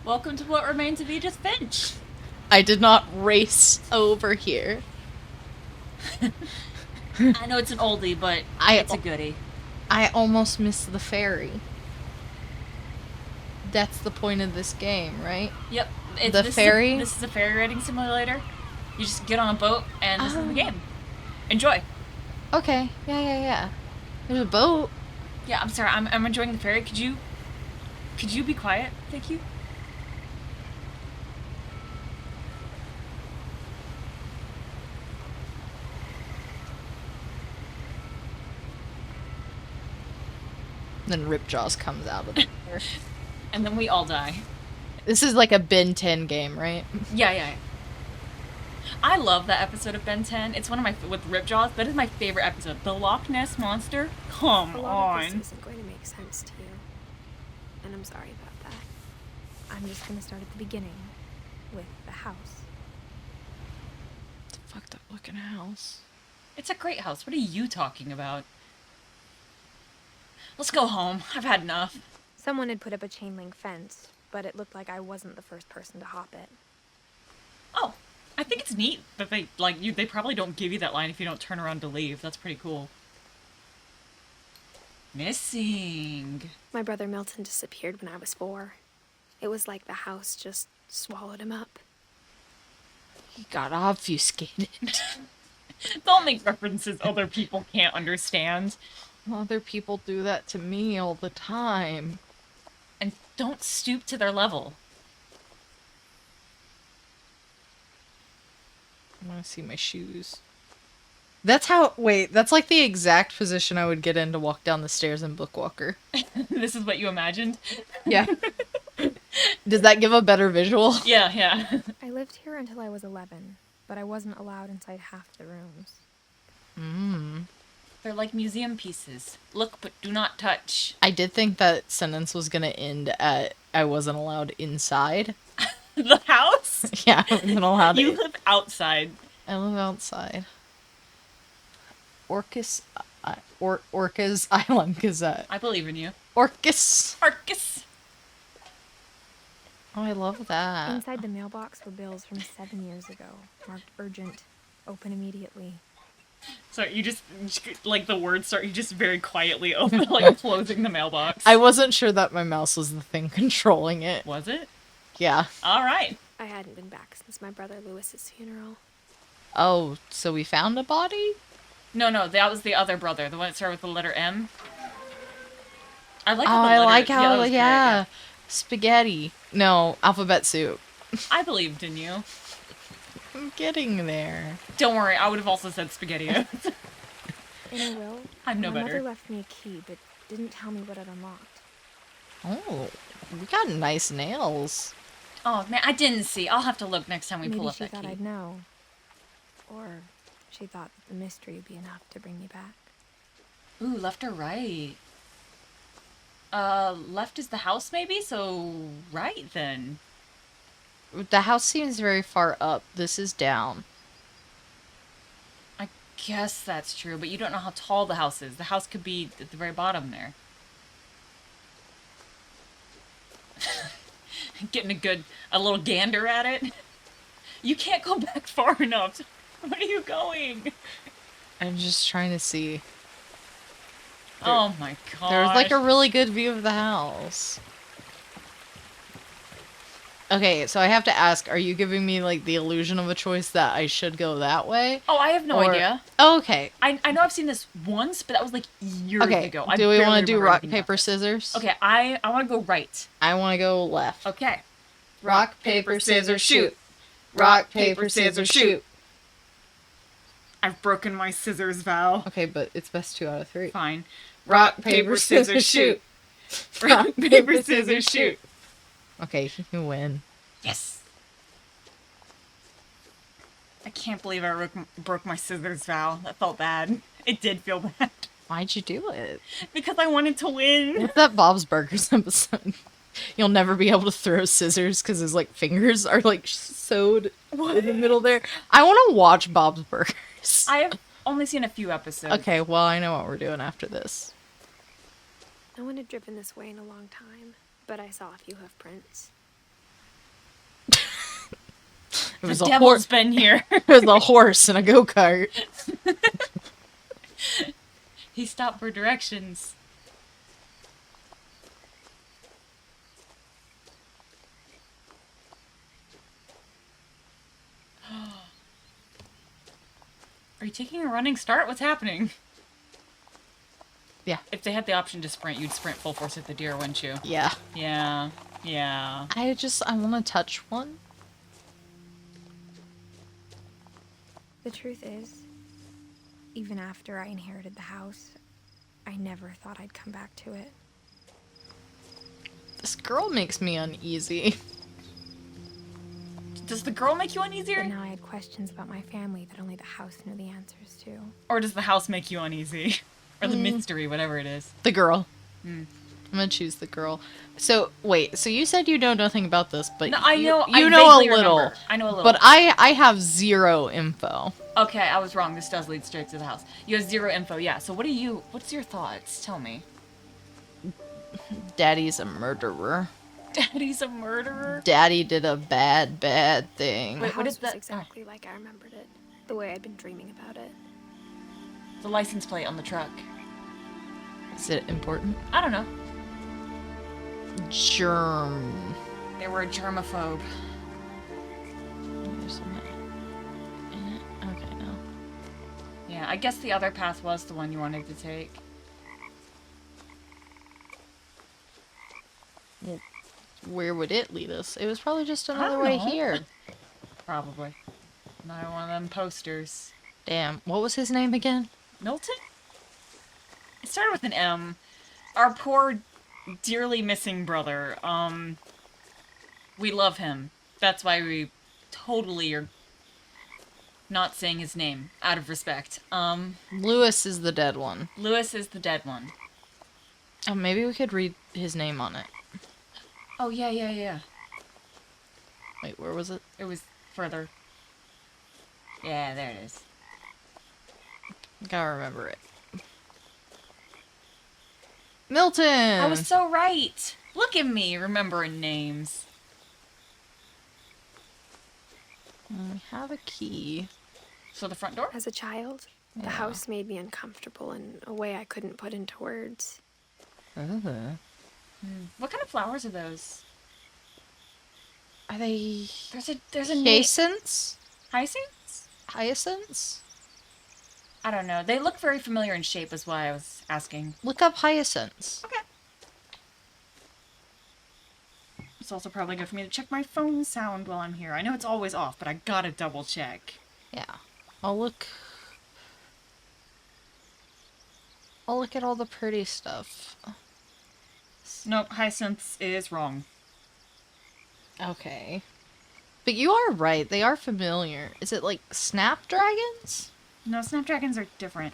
Welcome to What Remains of Edith Finch. I did not race over here. I know it's an oldie, but it's a goodie. I almost missed the ferry. That's the point of this game, right? Yep. The ferry? This is a ferry riding simulator. You just get on a boat, and this is the game. Enjoy. Okay. Yeah. There's a boat. Yeah, I'm sorry. I'm enjoying the ferry. Could you be quiet? Thank you. Then Ripjaws comes out of the air. And then we all die. This is like a Ben 10 game, right? Yeah. I love that episode of Ben 10. It's one of my with Ripjaws. That is my favorite episode. The Loch Ness monster. Come A lot on. of this isn't going to make sense to you, and I'm sorry about that. I'm just going to start at the beginning with the house. It's a fucked up looking house. It's a great house. What are you talking about? Let's go home. I've had enough. Someone had put up a chain link fence, but it looked like I wasn't the first person to hop it. Oh, I think it's neat that they probably don't give you that line if you don't turn around to leave. That's pretty cool. Missing. My brother Milton disappeared when I was 4. It was like the house just swallowed him up. He got obfuscated. Don't make references other people can't understand. Other people do that to me all the time. And don't stoop to their level. I want to see my shoes. That's like the exact position I would get in to walk down the stairs in Bookwalker. This is what you imagined? Yeah. Does that give a better visual? Yeah. I lived here until I was 11, but I wasn't allowed inside half the rooms. They're like museum pieces. Look, but do not touch. I did think that sentence was going to end at I wasn't allowed inside. The house? Yeah, I wasn't allowed You live outside. I live outside. Orcas Island, because I believe in you. Orcas. Arcus. Oh, I love that. Inside the mailbox were bills from 7 years ago, marked urgent, open immediately. Sorry, you just like the words start, you just very quietly open, like closing the mailbox. I wasn't sure that my mouse was the thing controlling it. Was it? Yeah. Alright. I hadn't been back since my brother Lewis's funeral. Oh, so we found a body? No, that was the other brother, the one that started with the letter M. I like yeah. Spaghetti. No, alphabet soup. I believed in you. I'm getting there. Don't worry, I would have also said spaghetti. In a will, I'm no my better. mother left me a key, but didn't tell me what it unlocked. Oh, we got nice nails. Oh man, I didn't see. I'll have to look next time we Maybe pull up she that thought key. I'd know. Or she thought that the mystery would be enough to bring me back. Ooh, left or right? Left is the house maybe, so right then. The house seems very far up. This is down. I guess that's true, but you don't know how tall the house is. The house could be at the very bottom there. Getting a little gander at it. You can't go back far enough. Where are you going? I'm just trying to see. Oh my god. There's like a really good view of the house. Okay, so I have to ask, are you giving me like the illusion of a choice that I should go that way? Oh, I have no idea. Oh, okay. I know I've seen this once, but that was like years ago. Do we want to do remember rock, anything about paper, this. scissors? Okay, I want to go right. I want to go left. Okay. Rock, paper, scissors, shoot. Rock, paper, scissors, shoot. I've broken my scissors vow. Okay, but it's best 2 out of 3. Fine. Rock, paper, scissors, shoot. Rock, paper, scissors, shoot. Okay, you win. Yes. I can't believe I broke my scissors vow. That felt bad. It did feel bad. Why'd you do it? Because I wanted to win. What's that Bob's Burgers episode? You'll never be able to throw scissors because his like fingers are like sewed in the middle there. I want to watch Bob's Burgers. I have only seen a few episodes. Okay, well I know what we're doing after this. No one had driven this way in a long time, but I saw a few hoof prints. It was The a devil's horse. been here. It was a horse and a go-kart. He stopped for directions. Are you taking a running start? What's happening? Yeah. If they had the option to sprint, you'd sprint full force at the deer, wouldn't you? Yeah. Yeah. Yeah. I want to touch one. The truth is, even after I inherited the house, I never thought I'd come back to it. This girl makes me uneasy. Does the girl make you But uneasier? now I had questions about my family that only the house knew the answers to. Or does the house make you uneasy? Or the mystery, whatever it is. The girl. Hmm. I'm gonna choose the girl. So wait, so you said you know nothing about this, but No, I know. you I know a vaguely little. remember. I know a little. But I have zero info. Okay, I was wrong. This does lead straight to the house. You have zero info. Yeah. So what's your thoughts? Tell me. Daddy's a murderer. Daddy's a murderer? Daddy did a bad thing. Wait, The what house is was that? exactly like I remembered it. The way I'd been dreaming about it. The license plate on the truck. Is it important? I don't know. Germ. They were a germaphobe. There's some in it. Okay, no. Yeah, I guess the other path was the one you wanted to take. Where would it lead us? It was probably just I another don't way know. here. Probably. Another one of them posters. Damn. What was his name again? Milton? It started with an M. Our poor, dearly missing brother. We love him. That's why we totally are not saying his name, out of respect. Lewis is the dead one. Lewis is the dead one. Oh, maybe we could read his name on it. Oh, yeah. Wait, where was it? It was further. Yeah, there it is. Gotta remember it. Milton! I was so right! Look at me, remembering names. We have a key. So the front door? As a child, Yeah. the house made me uncomfortable in a way I couldn't put into words. What kind of flowers are those? Are they There's a name. hyacinths? Hyacinths? Hyacinths? I don't know. They look very familiar in shape, is why I was asking. Look up hyacinths. Okay. It's also probably good for me to check my phone sound while I'm here. I know it's always off, but I gotta double check. Yeah. I'll look at all the pretty stuff. Nope, hyacinths is wrong. Okay. But you are right. They are familiar. Is it like snapdragons? No, snapdragons are different.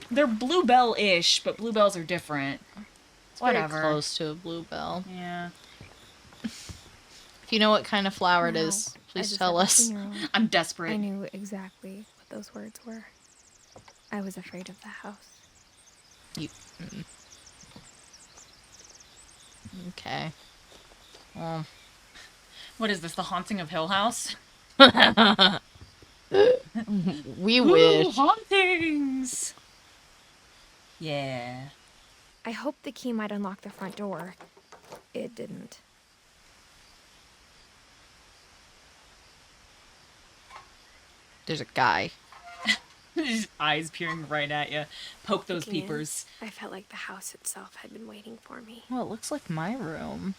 They're bluebell-ish, but bluebells are different. It's Whatever. very close to a bluebell. Yeah. If you know what kind of flower it Now, is, please as a tell us. 17-year-old, I'm I desperate. knew exactly what those words were. I was afraid of the house. Okay. Well, What is this, the haunting of Hill House? we Ooh, wish. hauntings! Yeah. I hoped the key might unlock the front door. It didn't. There's a guy. His eyes peering right at you. Poke those Looking in, peepers. I felt like the house itself had been waiting for me. Well, it looks like my room.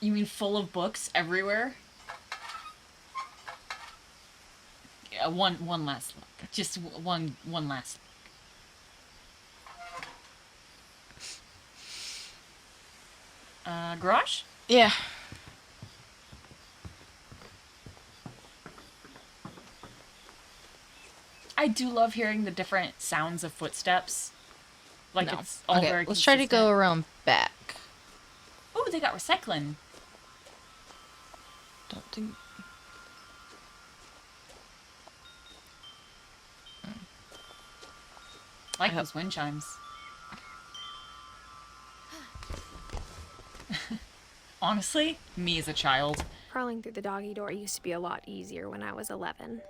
You mean full of books everywhere? Yeah, one last look. Just one last look. Garage? Yeah. I do love hearing the different sounds of footsteps. Like, No. it's all Okay, very let's try to go consistent. around back. Oh, they got recycling. Don't think. I like I those wind chimes. Honestly, me as a child. Crawling through the doggy door used to be a lot easier when I was 11.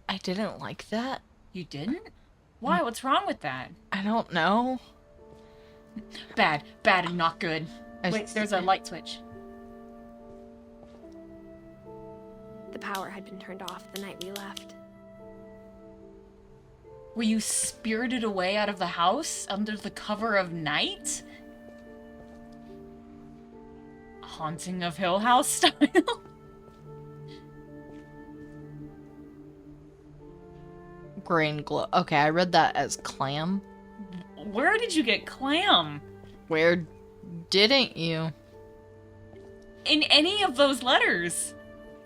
I didn't like that. You didn't? Why? What's wrong with that? I don't know. Bad. Bad and not good. I Wait, there's a light switch. The power had been turned off the night we left. Were you spirited away out of the house under the cover of night? Haunting of Hill House style? Grain glow. Okay, I read that as clam. Where did you get clam? Where didn't you? In any of those letters?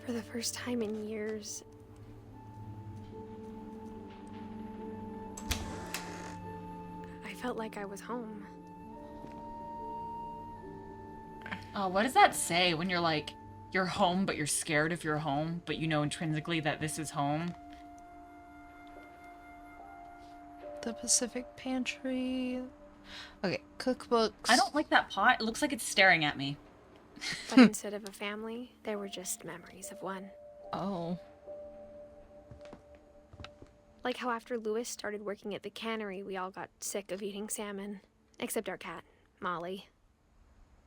For the first time in years, I felt like I was home. What does that say when you're like, you're home but you're scared if you're home, but you know intrinsically that this is home? The Pacific Pantry. Okay, cookbooks. I don't like that pot. It looks like it's staring at me. But instead of a family, there were just memories of one. Oh. Like how after Lewis started working at the cannery, we all got sick of eating salmon. Except our cat, Molly.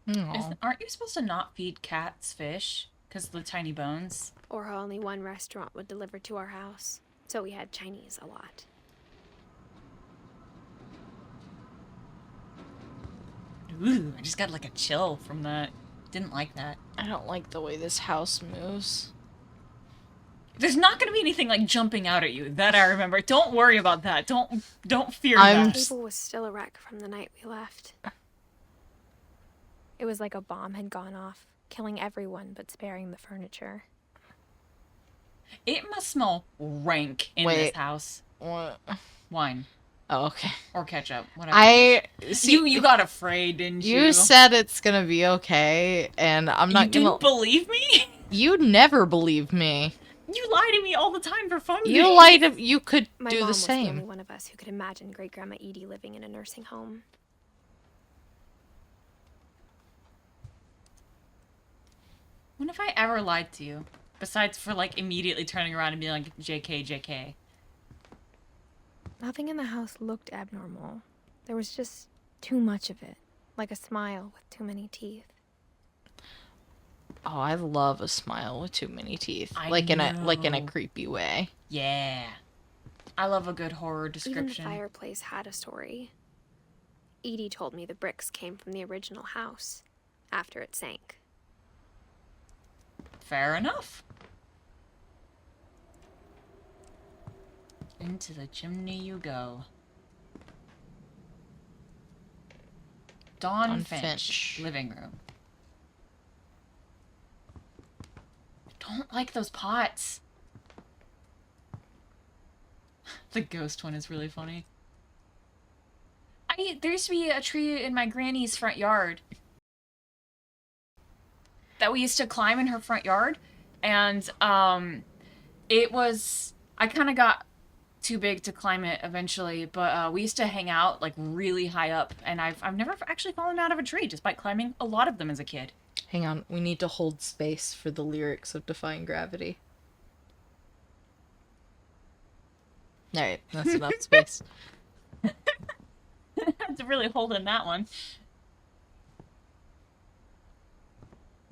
Aw. Aren't you supposed to not feed cats fish? Because of the tiny bones? Or how only one restaurant would deliver to our house. So we had Chinese a lot. Ooh, I just got like a chill from that. Didn't like that. I don't like the way this house moves. There's not going to be anything like jumping out at you. That I remember. Don't worry about that. Don't fear I'm that. The table was still a wreck from the night we left. It was like a bomb had gone off, killing everyone but sparing the furniture. It must smell rank in Wait. this house. What? Wine Oh, okay. or ketchup, whatever. I see. You got afraid, didn't you? You said it's gonna be okay, and I'm not You gonna. didn't believe me? You never believe me. You lie to me all the time for fun. You lied. You could My do mom the was the only same. one of us who could imagine Great Grandma Edie living in a nursing home. When have I ever lied to you? Besides for like immediately turning around and being like, JK, JK. Nothing in the house looked abnormal. There was just too much of it, like a smile with too many teeth. Oh, I love a smile with too many teeth, I like in a know. creepy way. Yeah. I love a good horror Even the description. fireplace had a story. Edie told me the bricks came from the original house, after it sank. Fair enough. Into the chimney you go. Dawn Dawn Finch. Finch. Living room. Don't like those pots. The ghost one is really funny. There used to be a tree in my granny's front yard that we used to climb in her front yard, and it was, I kind of got too big to climb it eventually, but we used to hang out like really high up, and I've never actually fallen out of a tree just by climbing a lot of them as a kid. Hang on, we need to hold space for the lyrics of Defying Gravity. Alright, that's enough space. Had to really hold in that one.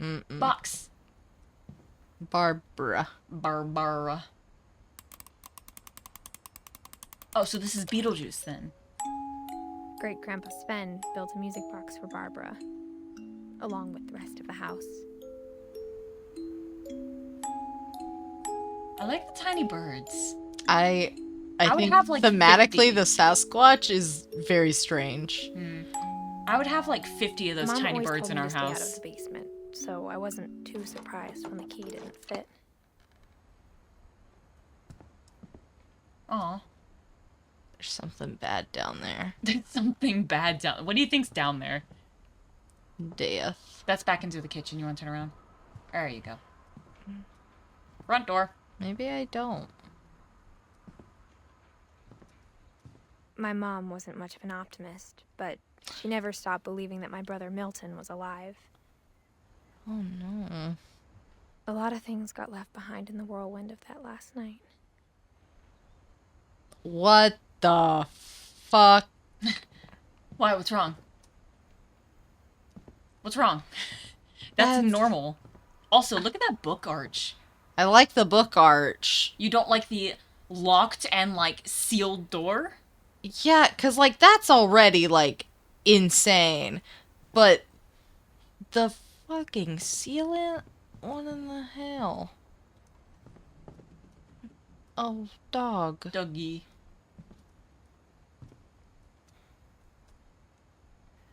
Mm-mm. Box. Barbara. Barbara. Oh, so this is Beetlejuice then. Great Grandpa Sven built a music box for Barbara, along with the rest of the house. I like the tiny birds. I would think have, like, thematically 50. the Sasquatch is very strange. I would have like 50 of those Mom tiny always birds told in me our to stay out of house. the basement, so I wasn't too surprised when the key didn't fit. Aw. There's something bad down there. There's something bad down. What do you think's down there? Death. That's back into the kitchen. You want to turn around? There you go. Front door. Maybe I don't. My mom wasn't much of an optimist, but she never stopped believing that my brother Milton was alive. Oh no. A lot of things got left behind in the whirlwind of that last night. What the fuck? Why? What's wrong? What's wrong? That's normal. Also, look at that book arch. I like the book arch. You don't like the locked and, like, sealed door? Yeah, because, like, that's already, like, insane. But the fucking sealant? What in the hell? Oh, dog. Dougie.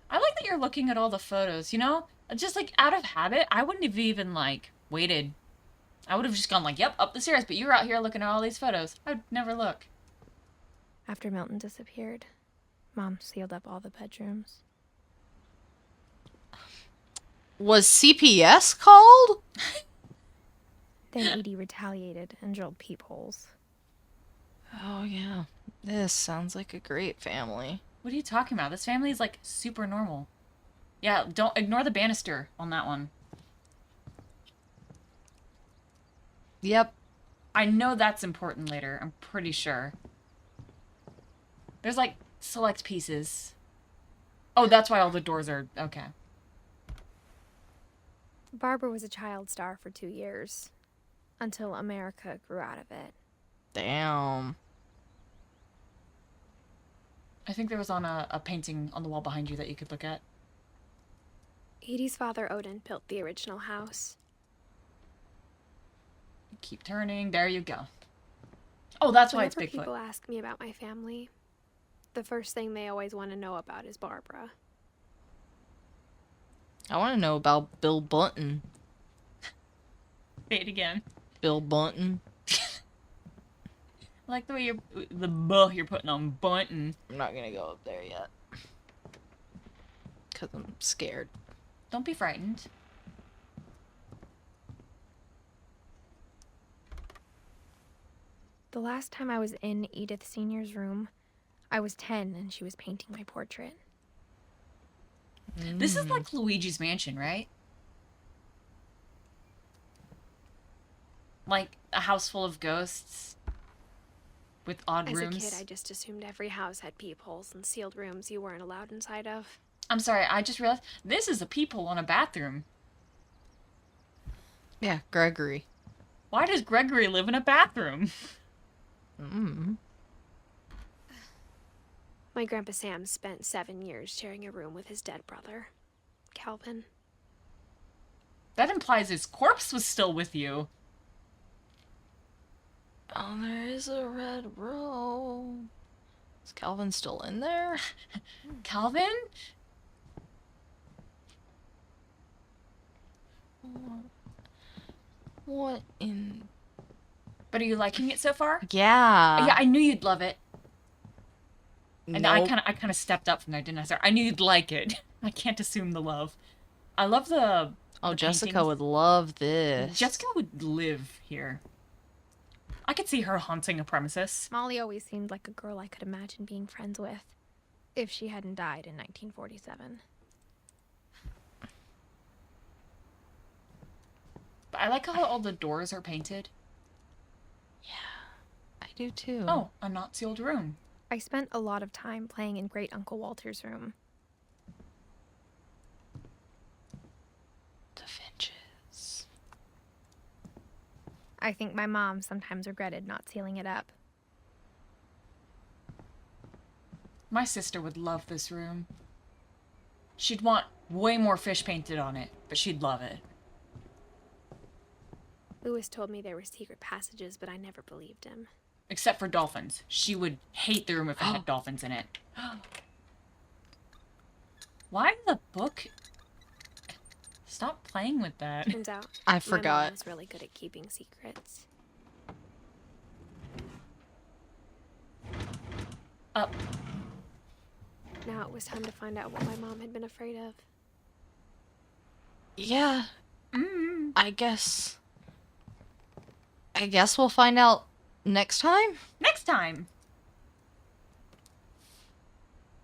I like that you're looking at all the photos, you know? Just, like, out of habit, I wouldn't have even, like, waited. I would have just gone, like, yep, up the stairs, but you're out here looking at all these photos. I'd never look. After Milton disappeared, Mom sealed up all the bedrooms. Was CPS called? Then Edie retaliated and drilled peepholes. Oh, yeah. This sounds like a great family. What are you talking about? This family is, like, super normal. Yeah, don't ignore the banister on that one. Yep. I know that's important later. I'm pretty sure. There's, like, select pieces. Oh, that's why all the doors are... Okay. Barbara was a child star for 2 years, until America grew out of it. Damn. I think there was on a painting on the wall behind you that you could look at. Edie's father, Odin, built the original house. Keep turning. There you go. Oh, that's why it's Whenever Bigfoot. people ask me about my family, the first thing they always want to know about is Barbara. I want to know about Bill Bunton. Say it again. Bill Bunton. I like the way you're putting on Bunton. I'm not gonna go up there yet. Because I'm scared. Don't be frightened. The last time I was in Edith Sr.'s room, I was 10 and she was painting my portrait. This is like Luigi's Mansion, right? Like a house full of ghosts with odd As rooms. a kid, I just assumed every house had peepholes and sealed rooms you weren't allowed inside of. I'm sorry, I just realized this is a peephole on a bathroom. Yeah, Gregory. Why does Gregory live in a bathroom? My Grandpa Sam spent 7 years sharing a room with his dead brother, Calvin. That implies his corpse was still with you. Oh, there is a red row. Is Calvin still in there? Calvin? What in... But are you liking it so far? Yeah. Yeah, I knew you'd love it. And Nope. I kind of stepped up from there, didn't I, sir? I knew you'd like it. I can't assume the love. I love the Oh, the Jessica paintings. would love this. Jessica would live here. I could see her haunting a premises. Molly always seemed like a girl I could imagine being friends with, if she hadn't died in 1947. But I like how all the doors are painted. I do too. Oh, a not sealed room. I spent a lot of time playing in Great Uncle Walter's room. The Finches. I think my mom sometimes regretted not sealing it up. My sister would love this room. She'd want way more fish painted on it, but she'd love it. Lewis told me there were secret passages, but I never believed him. Except for dolphins. She would hate the room if it had dolphins in it. Why the book? Stop playing with that. Turns out, I my forgot. mom was really good at keeping secrets. Up. Now it was time to find out what my mom had been afraid of. Yeah, Mm. I guess we'll find out next time. Next time.